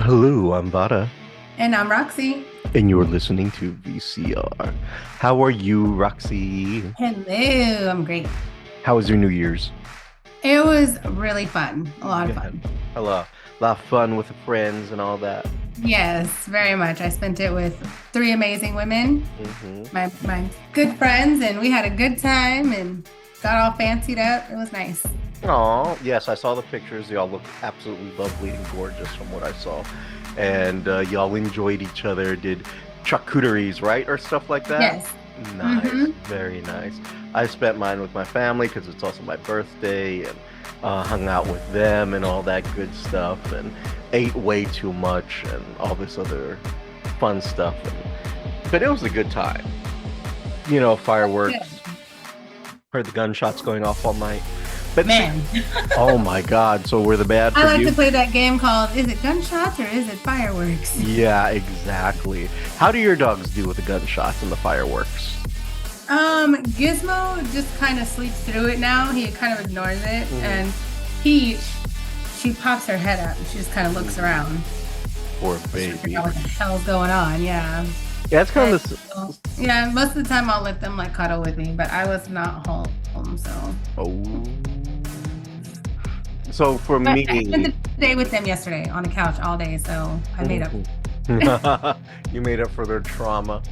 Hello, I'm Vara, And I'm Roxy. and you're listening to VCR. How are you, Roxy? Hello, I'm great. How was your New Year's? It was really fun, a lot You of had fun. a lot of fun with the friends and all that. Yes, very much. I spent it with three amazing women, hmm my good friends, and we had a good time and got all fancied up. It was nice. Oh, yes, I saw the pictures. Y'all look absolutely lovely and gorgeous from what I saw. And y'all enjoyed each other, did charcuteries, right? Or stuff like that? Yes. Nice, Mm-hmm. very nice. I spent mine with my family because it's also my birthday and hung out with them and all that good stuff and ate way too much and all this other fun stuff. But it was a good time. Fireworks, Good. heard the gunshots going off all night. But see, Man, oh my God. So were the bad I for like to you? play that game called Is it gunshots or is it fireworks? Yeah, exactly. How do your dogs do with the gunshots and the fireworks? Gizmo just kind of sleeps through it now. He kind of ignores it, Mm, and he she pops her head up and she just kind of looks mm, around. poor Just trying to figure baby. out what the hell's going on. Yeah. Yeah, it's kind And of this. yeah, most of the time I'll let them like cuddle with me, but I was not home, so. Oh. So for But I spent me, the day with them yesterday on the couch all day, so I made up. Mhm. You made up for their trauma.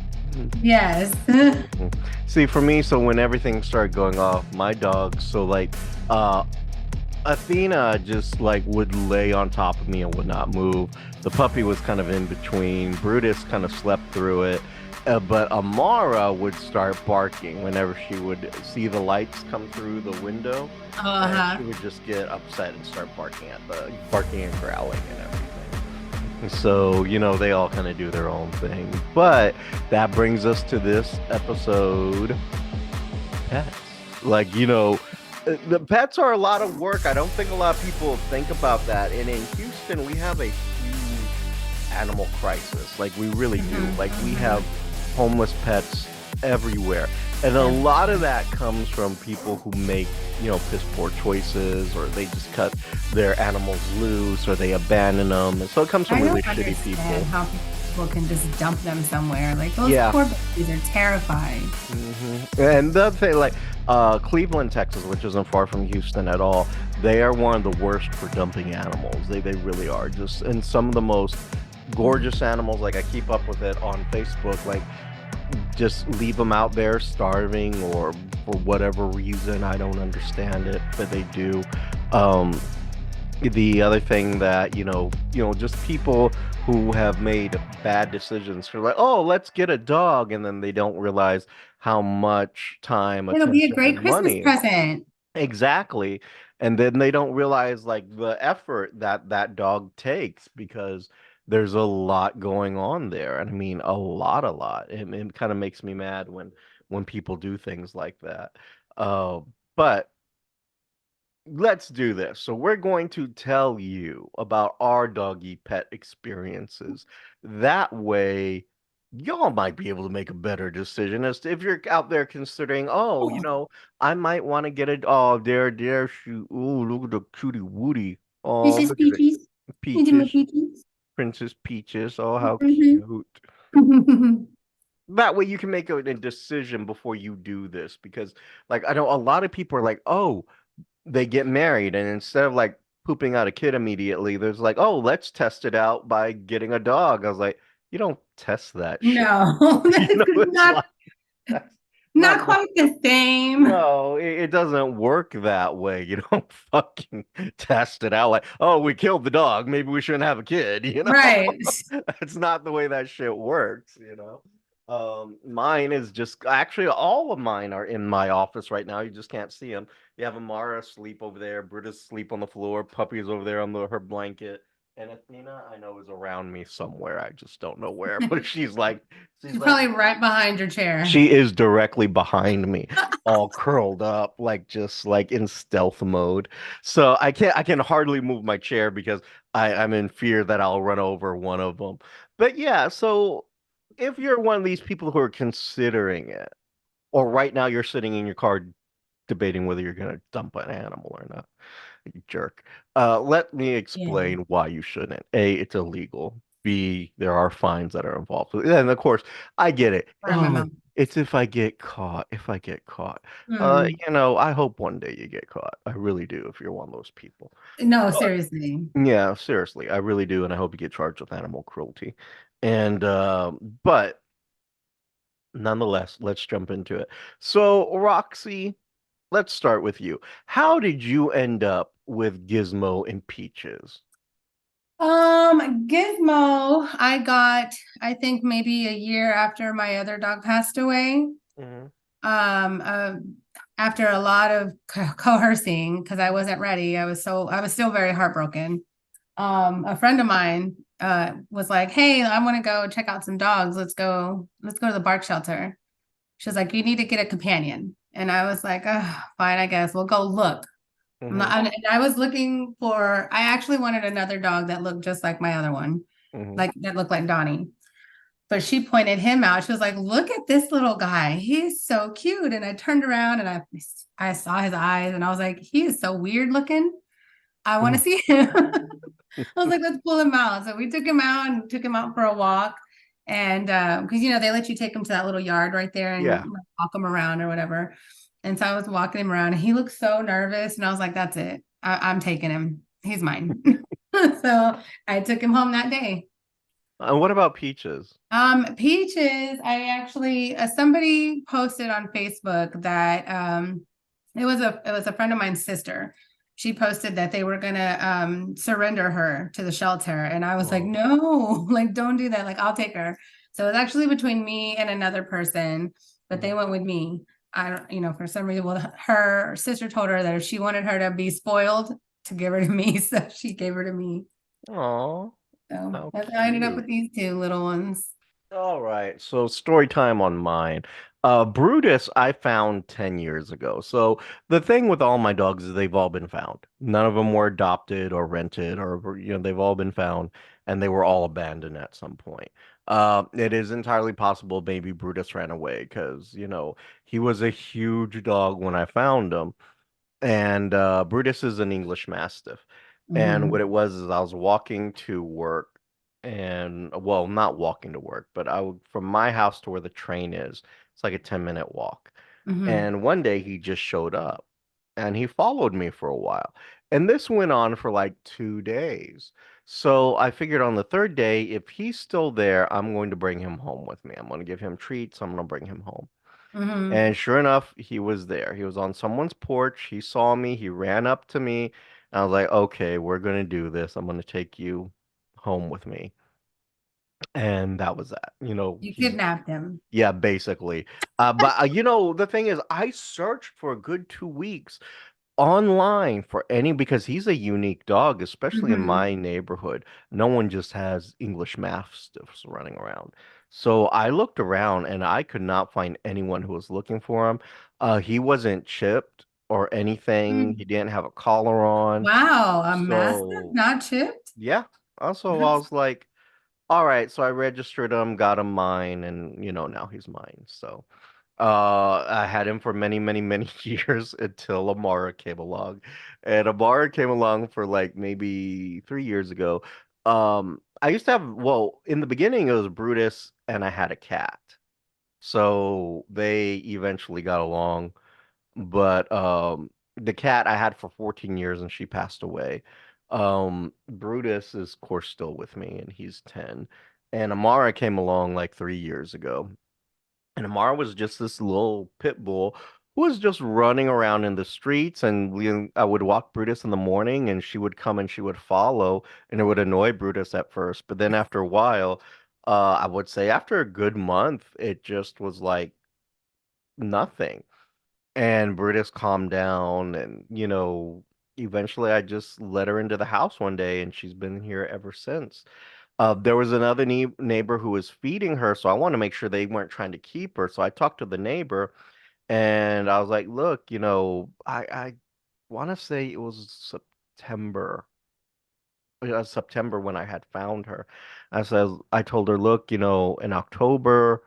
Yes. Mhm. See, for me, so when everything started going off, my dogs, so like, uh, Athena just like would lay on top of me and would not move. The puppy was kind of in between. Brutus kind of slept through it. But Amara would start barking whenever she would see the lights come through the window, and she Uh-huh. would just get upset and start barking and growling and everything. So, they all kind of do their own thing. But that brings us to this episode, pets. Like, the pets are a lot of work. I don't think a lot of people think about that. And in Houston, we have a huge animal crisis. Like, we really do. hmm Like, we hmm have homeless pets everywhere. And a lot of that comes from people who make, piss poor choices, or they just cut their animals loose, or they abandon them. And so it comes from I really don't shitty understand people. how people can just dump them somewhere. Like those Yeah. poor babies are terrified. And the other thing, like Cleveland, Texas, which isn't far from Houston at all, they are one of the worst for dumping animals. They really are. Just and some of the most gorgeous animals. Like I keep up with it on Facebook. Like just leave them out there starving or for whatever reason. I don't understand it, but they do. Um, the other thing that just people who have made bad decisions for like, oh, let's get a dog, and then they don't realize how much time, It'll be a attention, great and Christmas money. present. Exactly. And then they don't realize like the effort that that dog takes because there's a lot going on there. And I mean, a lot. It kind of makes me mad when people do things like that. But let's do this. So we're going to tell you about our doggy pet experiences. That way, y'all might be able to make a better decision as to if you're out there considering, oh, I might want to get a oh, there, shoot. Ooh, look at the cutie Woody. Oh, Peaches, look at it. peaches. Intimate Peaches, peaches. Princess Peaches. Oh, how Mhm. cute. That way you can make a decision before you do this because like I know a lot of people are like, oh, they get married and instead of like pooping out a kid immediately, there's like, oh, let's test it out by getting a dog. I was like, you don't test that shit. No, that's It's not like that's not not quite the same. no, it doesn't work that way. You don't fucking test it out like, oh, we killed the dog. Maybe we shouldn't have a kid. Right. That's not the way that shit works. Mine is just actually all of mine are in my office right now. You just can't see them. You have Amara sleep over there, Britta's sleep on the floor, Puppy's over there on her blanket, and Athena I know is around me somewhere. I just don't know where, but she's She's like probably right behind your chair. she is directly behind me, all curled up, like just like in stealth mode. So I can hardly move my chair because I'm in fear that I'll run over one of them. But yeah, so if you're one of these people who are considering it, or right now you're sitting in your car debating whether you're gonna dump an animal or not, You jerk. Let me Yeah. explain why you shouldn't. A, it's illegal. B, there are fines that are involved. And of course, I get it. Burn my Oh, mouth. it's if I get caught. If I get caught. Hmm. I hope one day you get caught. I really do, if you're one of those people. No, But seriously. yeah, seriously, I really do, and I hope you get charged with animal cruelty. And but nonetheless, let's jump into it. So, Roxy, let's start with you. How did you end up with Gizmo and Peaches? Gizmo, I got, I think maybe a year after my other dog passed away. Hmm. Um, uh, After a lot of coercing, because I wasn't ready. I was still very heartbroken. A friend of mine was like, "Hey, I want to go check out some dogs. Let's go to the bark shelter." She was like, "You need to get a companion." And I was like, "Oh, fine, I guess we'll go look." Hmm. And I was looking for, I actually wanted another dog that looked just like my other one, Hmm. like that looked like Donnie. But she pointed him out. She was like, "Look at this little guy. He's so cute." And I turned around and I saw his eyes and I was like, "He is so weird looking. I want to see him." I was like, "Let's pull him out." So we took him out and took him out for a walk. And because they let you take him to that little yard right there and Yeah. walk him around or whatever. And so I was walking him around and he looked so nervous. And I was like, "That's it. I'm taking him. He's mine." So I took him home that day. And what about Peaches? Peaches, I actually somebody posted on Facebook that it was a friend of mine's sister. She posted that they were gonna surrender her to the shelter, and I was like, Oh. no, like don't do that. Like I'll take her. So it was actually between me and another person, but they Mhm. went with me. I don't, for some reason, well, her sister told her that if she wanted her to be spoiled, to give her to me, so she gave her to me. Aw, So how that's how I ended up cute. with these two little ones. All right, so story time on mine. Brutus, I found 10 years ago. So the thing with all my dogs is they've all been found. None of them were adopted or rented or, they've all been found and they were all abandoned at some point. It is entirely possible maybe Brutus ran away because, he was a huge dog when I found him. And Brutus is an English Mastiff. And what Mhm. it was is I was walking to work and well, not walking to work, but I would from my house to where the train is, it's like a 10-minute walk. Mhm. And one day he just showed up and he followed me for a while. And this went on for like 2 days. So I figured on the third day, if he's still there, I'm going to bring him home with me. I'm going to give him treats. I'm going to bring him home. Mhm. And sure enough, he was there. He was on someone's porch. He saw me. He ran up to me. And I was like, okay, we're going to do this. I'm going to take you home with me. And that was that. You He's, kidnapped him. yeah, basically. But, the thing is, I searched for a good 2 weeks online for any because he's a unique dog, especially in Mhm. my neighborhood. No one just has English Mastiffs running around. So I looked around and I could not find anyone who was looking for him. He wasn't chipped or anything. He Mm. didn't have a collar on. Wow, a mastiff, So not chipped? yeah. Also, I That's was like, all right, so I registered him, got him mine, and now he's mine. So I had him for many, many, many years until Amara came along. And Amara came along for like maybe 3 years ago. I used to have, well, in the beginning it was Brutus and I had a cat. So they eventually got along. But the cat I had for 14 years and she passed away. Brutus is of course still with me and he's 10. And Amara came along like 3 years ago. And Amara was just this little pit bull who was just running around in the streets. And I would walk Brutus in the morning, and she would come and she would follow, and it would annoy Brutus at first. But then after a while, I would say after a good month, it just was like nothing. And Brutus calmed down, and eventually I just let her into the house one day, and she's been here ever since. There was another neighbor who was feeding her, so I wanted to make sure they weren't trying to keep her. So I talked to the neighbor, and I was like, "Look, I want to say it was September. It was September when I had found her. I told her, look, in October."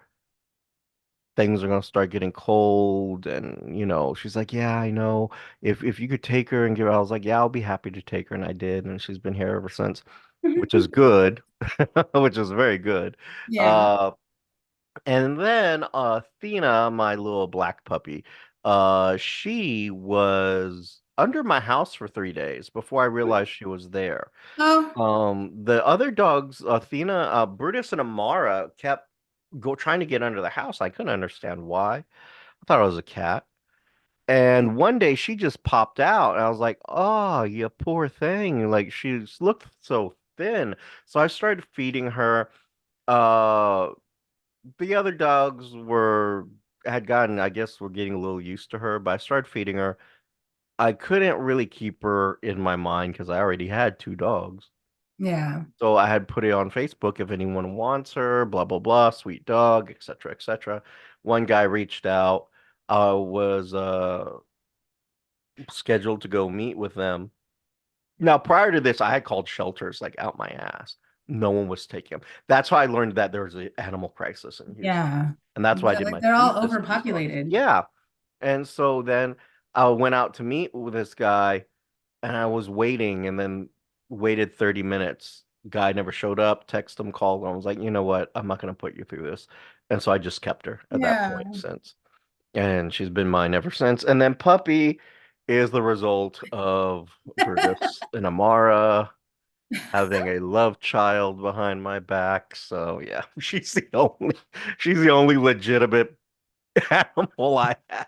things are gonna start getting cold, and she's like, yeah, I know. If you could take her and give her, I was like, yeah, I'll be happy to take her, and I did, and she's been here ever since, which is good, which is very good. Yeah. Uh, and then Athena, my little black puppy, she was under my house for 3 days before I realized she was there. Oh, The other dogs, Athena, Brutus, and Amara, kept go trying to get under the house. I couldn't understand why. I thought it was a cat. And one day she just popped out, and I was like, "Oh, you poor thing!" Like she just looked so thin. So I started feeding her. Uh, the other dogs had gotten, I guess, were getting a little used to her, but I started feeding her. I couldn't really keep her in my mind because I already had two dogs. yeah. So I had put it on Facebook if anyone wants her, blah blah blah, sweet dog, etc. etc. One guy reached out. I was scheduled to go meet with them. Now, prior to this, I had called shelters like out my ass. No one was taking them. That's how I learned that there was an animal crisis in Houston. Yeah. And that's why I Yeah, did like my they're all thesis piece on it. overpopulated. Yeah. And so then I went out to meet with this guy, and I was waiting, and then waited 30 minutes. Guy never showed up, text him, called him. I was like, you know what? I'm not going to put you through this. And so I just kept her at that Yeah. point since. And she's been mine ever since. And then Puppy is the result of Brutus and Amara having a love child behind my back. So yeah, she's the only legitimate animal I have.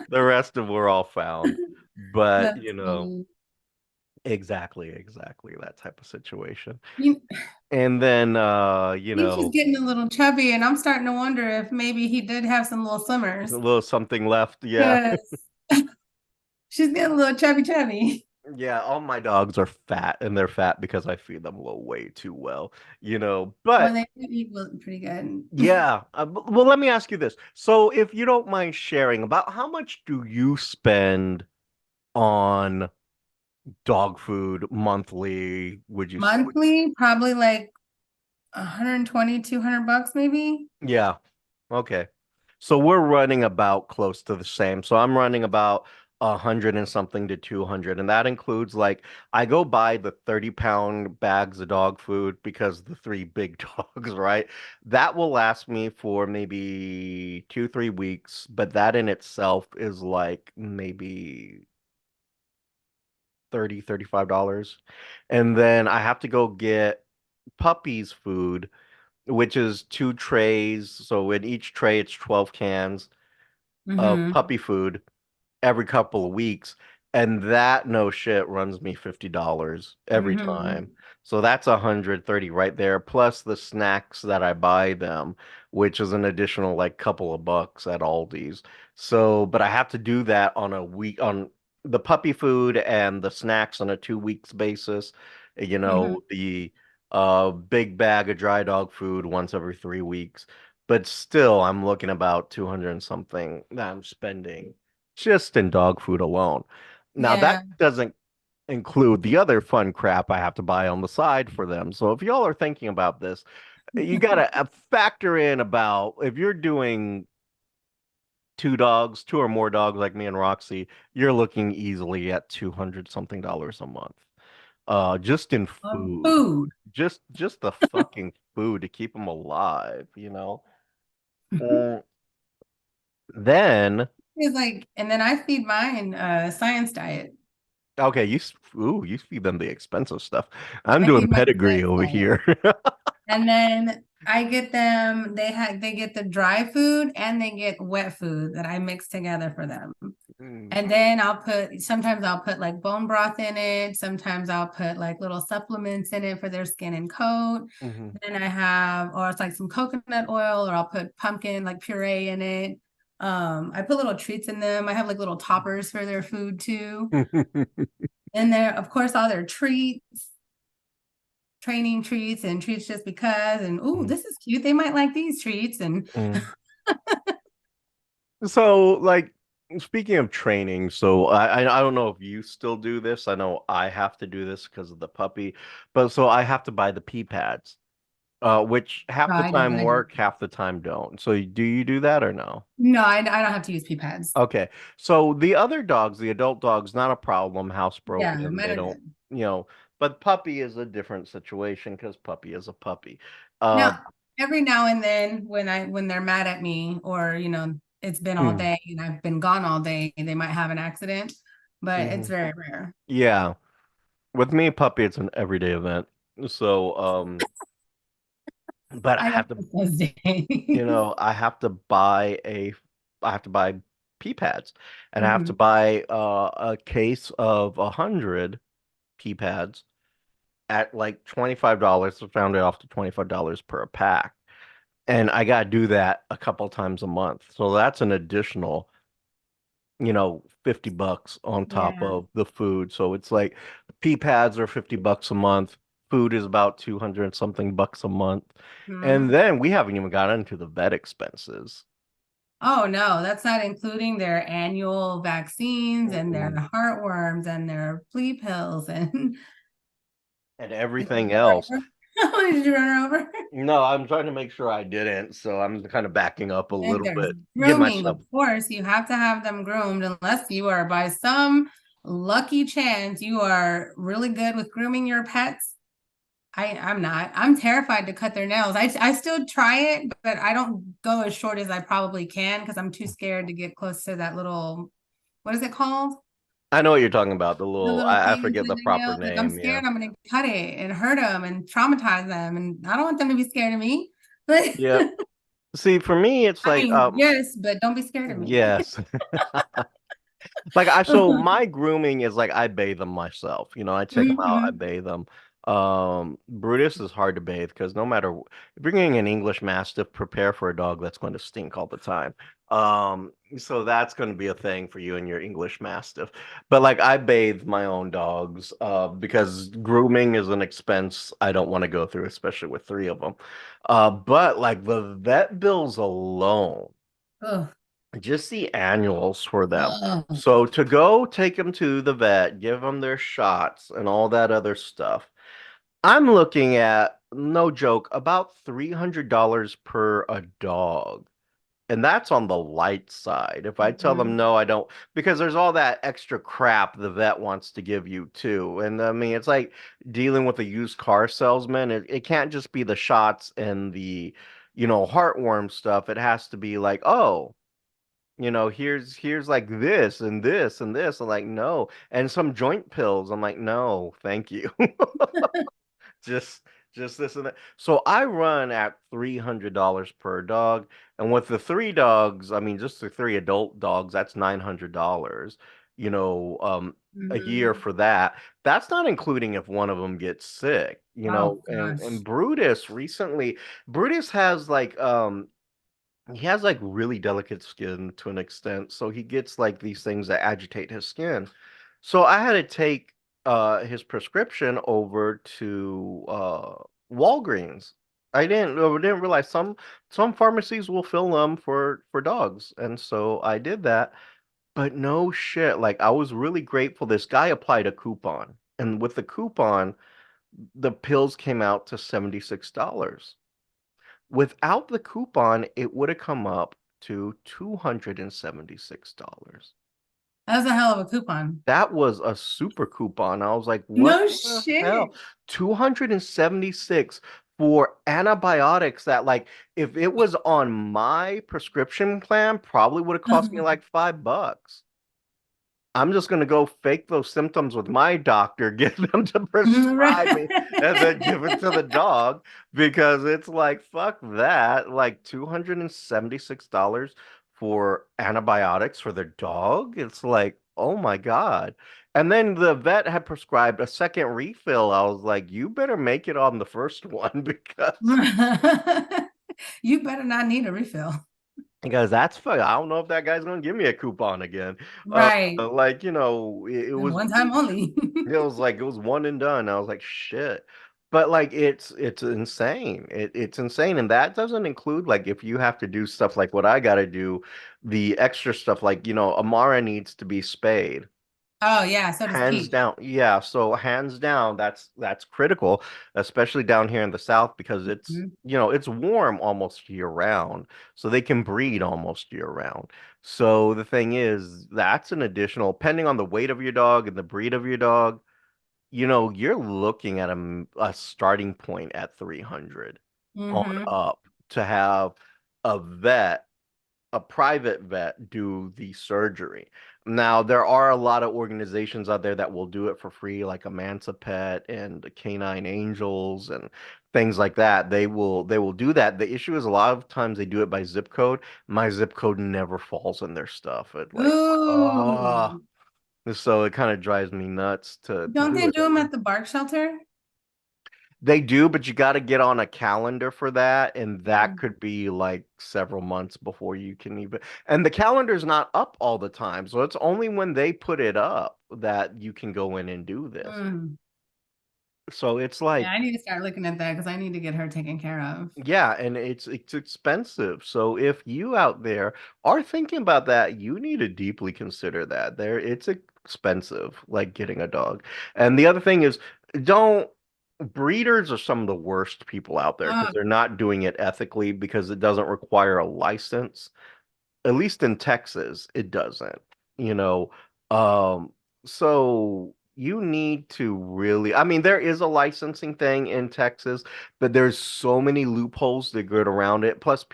The rest of were all found. But That's funny. exactly that type of situation. You, And then I think he's getting a little chubby, and I'm starting to wonder if maybe he did have some little a summers. little something left. Yeah. Because she's getting a little chubby chubby. Yeah, all my dogs are fat, and they're fat because I feed them way too well, Well, But they do eat pretty good. yeah, well, let me ask you this. So, if you don't mind sharing, about how much do you spend on dog food monthly, would you say? Monthly, probably like 120, $200 maybe. Yeah. Okay. So we're running about close to the same. So I'm running about 100 and something to 200. And that includes like I go buy the 30-pound bags of dog food because the three big dogs, right? That will last me for maybe 2, 3 weeks, but that in itself is like maybe 35 dollars. And then I have to go get puppies food, which is two trays. So in each tray, it's 12 cans of Mm-hmm. puppy food every couple of weeks. And that no shit runs me $50 every Mm-hmm. time. So that's 130 right there, plus the snacks that I buy them, which is an additional like couple of bucks at Aldi's. So, but I have to do that on a week on the puppy food and the snacks on a 2 weeks basis. Mm-hmm. The big bag of dry dog food once every 3 weeks. But still, I'm looking about 200 and something that I'm spending just in dog food alone. Now, that Yeah. doesn't include the other fun crap I have to buy on the side for them. So if y'all are thinking about this, you got to factor in about if you're doing two dogs, two or more dogs like me and Roxy, you're looking easily at 200 something dollars a month. Just in food. Food. Just the fucking food to keep them alive. Mm, then It's like, and then I feed mine science diet. Okay, you feed them the expensive stuff. I'm I doing feed mine pedigree science over diet. here. And then I get them, they get the dry food and they get wet food that I mix together for them. Mm, And then sometimes I'll put like bone broth in it. Sometimes I'll put like little supplements in it for their skin and coat. mhm. Then or it's like some coconut oil, or I'll put pumpkin like puree in it. I put little treats in them. I have like little toppers for their food too. And there, of course, all their treats, training treats and treats just because. And ooh, Mm, this is cute. They might like these treats. And mm. So, like, speaking of training, so I don't know if you still do this. I know I have to do this because of the puppy, but so I have to buy the pee pads. Which half the I don't, time I don't. work, half the time don't. So do you do that or no? No, I don't have to use pee pads. Okay. So the other dogs, the adult dogs, not a problem, Yeah, housebroken. mine They are don't, good. you know, but puppy is a different situation because puppy is a puppy. Uh, Now, every now and then when they're mad at me or, it's been all mm, day and I've been gone all day, they might have an accident, but it's mhm. very rare. Yeah. With me, puppy, it's an everyday event. So, but I I don't have to, miss those days. I have to buy pee pads, and I have to Mhm. buy a case of 100 pee pads at like $25. I found it off to $25 per pack. And I got to do that a couple times a month. So that's an additional, 50 bucks on top Yeah. of the food. So it's like pee pads are 50 bucks a month. Food is about 200 and something bucks a month. And Mhm. then we haven't even got into the vet expenses. Oh no, that's not including their annual vaccines and their Mm-mm. heartworms and their flea pills and And did you everything run her else. over? Did you run her over? No, I'm trying to make sure I didn't. So I'm kind of backing up a And little there's bit. Give grooming, of myself. course. You have to have them groomed unless you are by some lucky chance you are really good with grooming your pets. I'm not. I'm terrified to cut their nails. I still try it, but I don't go as short as I probably can because I'm too scared to get close to that little, what is it called? I know what you're talking about. The little I thing forget inside the their proper nails. Like I'm name. Yeah. scared I'm gonna cut it and hurt them and traumatize them, and I don't want them to be scared of me. But Yeah. See, for me, it's I like, mean, yes, but don't be scared of me. yes. Like so my grooming is like I bathe them myself. I take them out, I Mhm. bathe them. Brutus is hard to bathe because no matter if you're getting an English Mastiff, prepare for a dog that's going to stink all the time. So that's going to be a thing for you and your English Mastiff. But like I bathe my own dogs, because grooming is an expense I don't want to go through, especially with three of them. But like the vet bills alone. Ugh. Just the annuals for them. Ugh. So to go take them to the vet, give them their shots and all that other stuff, I'm looking at, no joke, about $300 per a dog. And that's on the light side. If I tell them Mhm. no, I don't, because there's all that extra crap the vet wants to give you too. And I mean, it's like dealing with a used car salesman. It can't just be the shots and the, heartworm stuff. It has to be like, oh, here's like this and this and this. I'm like, no. And some joint pills. I'm like, no, thank you. Just just this and that. So I run at $300 per dog. And with the three dogs, I mean just the three adult dogs, that's $900, you know, um, a year Mhm. for that. That's not including if one of them gets sick, Oh and gosh. Brutus has like really delicate skin to an extent, so he gets like these things that agitate his skin. So I had to take his prescription over to Walgreens. I didn't realize some pharmacies will fill them for dogs, and so I did that. But no shit, like I was really grateful. This guy applied a coupon, and with the coupon, the pills came out to $76. Without the coupon, it would have come up to $276. That was a hell of a coupon. That was a super coupon. I was like, what No the hell? shit. 276 for antibiotics that like if it was on my prescription plan, probably would have cost me like $5. I'm just going to go fake those symptoms with my doctor, get them to prescribe me, and then give it to the dog because it's like, fuck that. Like $276 for antibiotics for the dog. It's like, oh my God. And then the vet had prescribed a second refill. I was like, you better make it on the first one because You better not need a refill. that's fuck. I don't know if that guy's gonna give me a coupon again. Right. Like it And was one time only. it was one and done. I was like, shit. But like it's insane. It's insane. And that doesn't include like if you have to do stuff like what I gotta do, the extra stuff like, Amara needs to be spayed. Oh yeah, so does Hands Peach. down. Yeah, so hands down, that's critical, especially down here in the South because it's, Mhm. it's warm almost year round. So they can breed almost year round. So the thing is, that's an additional, depending on the weight of your dog and the breed of your dog, you're looking at a starting point at 300 on Mhm. up to have a vet, a private vet do the surgery. Now, there are a lot of organizations out there that will do it for free, like Amansa Pet and the Canine Angels and things like that. They will do that. The issue is a lot of times they do it by zip code. My zip code never falls in their stuff. It like, Ooh. so it kind of drives me nuts to Don't do they it do that them way. at the bark shelter? They do, but you got to get on a calendar for that, and that Mm. could be like several months before you can even. And the calendar's not up all the time, so it's only when they put it up that you can go in and do this. Mm. So it's Yeah, like, I need to start looking at that because I need to get her taken care of. yeah, and it's expensive. So if you out there are thinking about that, you need to deeply consider that. It's expensive, like getting a dog. And the other thing is, don't breeders are some of the worst people out there because Oh, they're not doing it ethically because it doesn't require a license, at least in Texas, it doesn't, you know. Um, so you need to really, I mean, there is a licensing thing in Texas, but there's so many loopholes that get around it. Plus,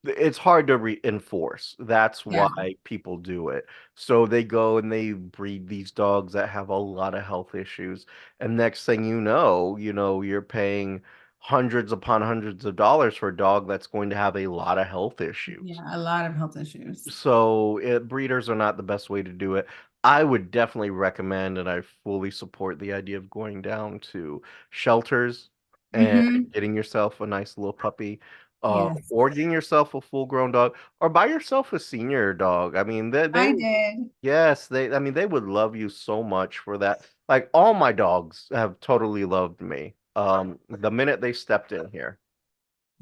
it's hard to enforce. That's why yeah. people do it. So they go and they breed these dogs that have a lot of health issues. And next thing you're paying hundreds upon hundreds of dollars for a dog that's going to have a lot of health issues. Yeah, a lot of health issues. So breeders are not the best way to do it. I would definitely recommend, and I fully support the idea of going down to shelters and Mm-hmm. getting yourself a nice little puppy, Yes, or getting yourself a full-grown dog, or buy yourself a senior dog. I mean, I did. yes, I mean, they would love you so much for that. Like all my dogs have totally loved me. The minute they stepped in here,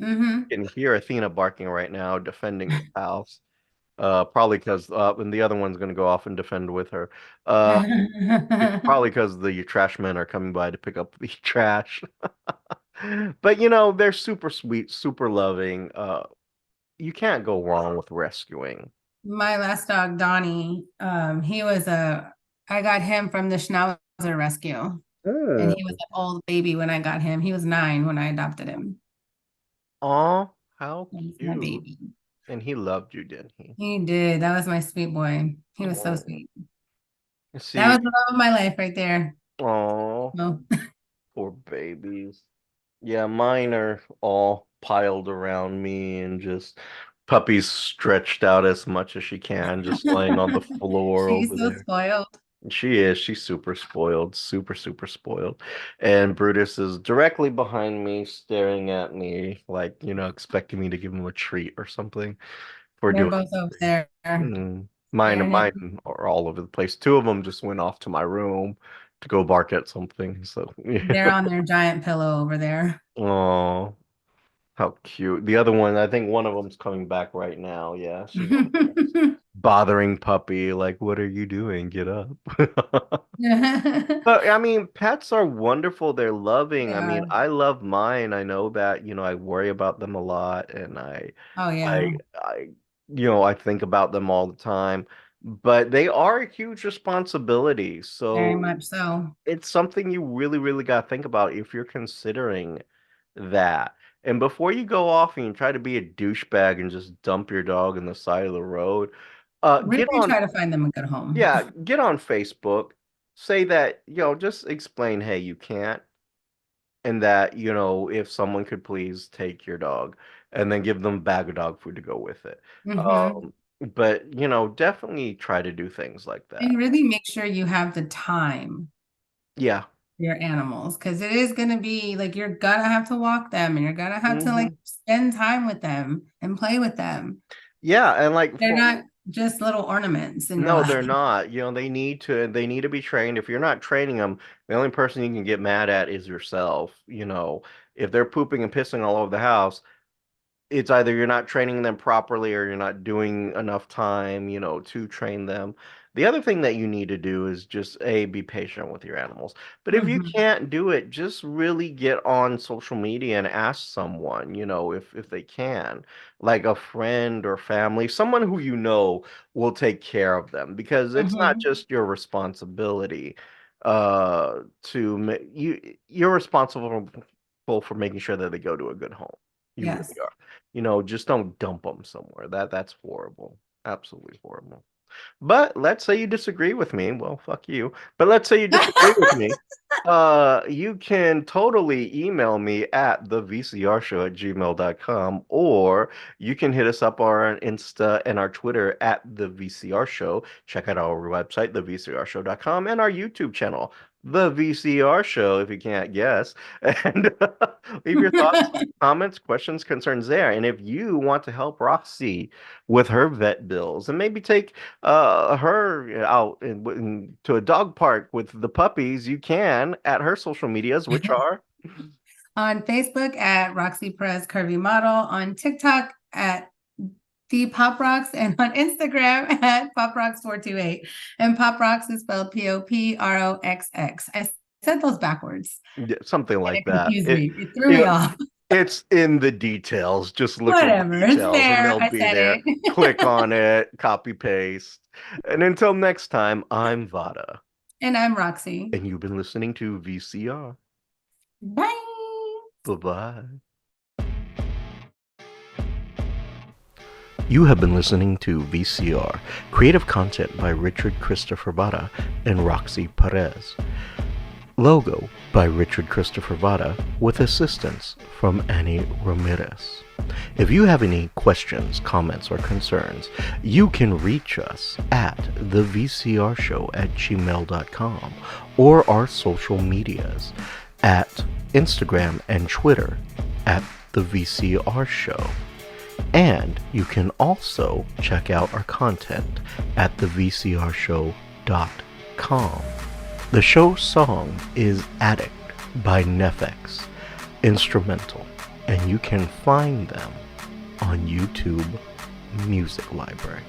Mm-hmm. you can hear Athena barking right now, defending the house. Probably because and the other one's gonna go off and defend with her. Uh, it's probably because the trash men are coming by to pick up the trash. But they're super sweet, super loving. You can't go wrong with rescuing. My last dog, Donnie, I got him from the Schnauzer rescue. And he was Mm. an old baby when I got him. He was 9 when I adopted him. Aw, how He's my cute. baby. And he loved you, didn't he? He did. That was my sweet boy. He was so Oh, sweet. That see, was the love of my life right there. oh, No. poor babies. Yeah, mine are all piled around me and just puppies stretched out as much as she can, just laying on the floor She's over so there. spoiled. She's super spoiled, super, super spoiled. And Brutus is directly behind me, staring at me, like, expecting me to give him a treat or something for They're doing both over there Mine, staring at mine are all over the place. Two of them just went off to my room to go bark at something. So, yeah. they're on their giant pillow over there. Oh, how cute. The other one, I think one of them's coming back right now. Yeah, she's over there bothering puppy. Like, what are you doing? Get up. But I mean, pets are wonderful. They're loving. They I mean, are. I love mine. I know that, I worry about them a lot and Oh I, yeah, I think about them all the time, but they are a huge responsibility. very So much so. it's something you really, really got to think about if you're considering that. And before you go off and you try to be a douchebag and just dump your dog in the side of the road, Really try to find them a good home. get on Facebook, say that, just explain, hey, you can't, and that, if someone could please take your dog, and then give them a bag of dog food to go with it. Hmm. Um, but, definitely try to do things like And that. really make sure you have the time Yeah. for your animals because it is going to be like you're gonna have to walk them and you're gonna have to like Hmm. spend time with them and play with them. Yeah, and like They're for not just little ornaments in your no, life. they're not. They need to be trained. If you're not training them, the only person you can get mad at is yourself. If they're pooping and pissing all over the house, it's either you're not training them properly or you're not doing enough time, to train them. The other thing that you need to do is just be patient with your animals. But if you Hmm. can't do it, just really get on social media and ask someone, if they can, like a friend or family, someone who will take care of them, because it's not Hmm. just your responsibility you're responsible for making sure that they go to a good home. You Yes. really are. Just don't dump them somewhere. That's horrible. Absolutely horrible. But let's say you disagree with me. Well, fuck you. But let's say you disagree with me. You can totally email me at thevcrshow@gmail.com, or you can hit us up on our Insta and our Twitter at the VCR Show. Check out our website, thevcrshow.com, and our YouTube channel, The VCR Show, if you can't guess. And leave your thoughts, comments, questions, concerns there. And if you want to help Roxy with her vet bills and maybe take her out to a dog park with the puppies, you can at her social medias, which are On Facebook at Roxy Perez Curvy Model, on TikTok at Thepoproxx, and on Instagram at Poprox428. And Poproxx is spelled Poproxx. I said those backwards yeah, something and like it that. confused It me. It threw me it off. it's in the details. Just look in the Whatever. It's details and there. they'll I be said there. it. Click on it, copy paste. And until next time, I'm Vada, And I'm Roxy. and you've been listening to VCR. Bye. Bye-bye. You have been listening to VCR, creative content by Richard Christopher Vara and Roxy Perez. Logo by Richard Christopher Vara with assistance from Annie Ramirez. If you have any questions, comments, or concerns, you can reach us at thevcrshow@gmail.com or our social medias at Instagram and Twitter at The VCR Show. And you can also check out our content at thevcrshow.com. The show song is Addict by Nefex, instrumental, and you can find them on YouTube Music Library.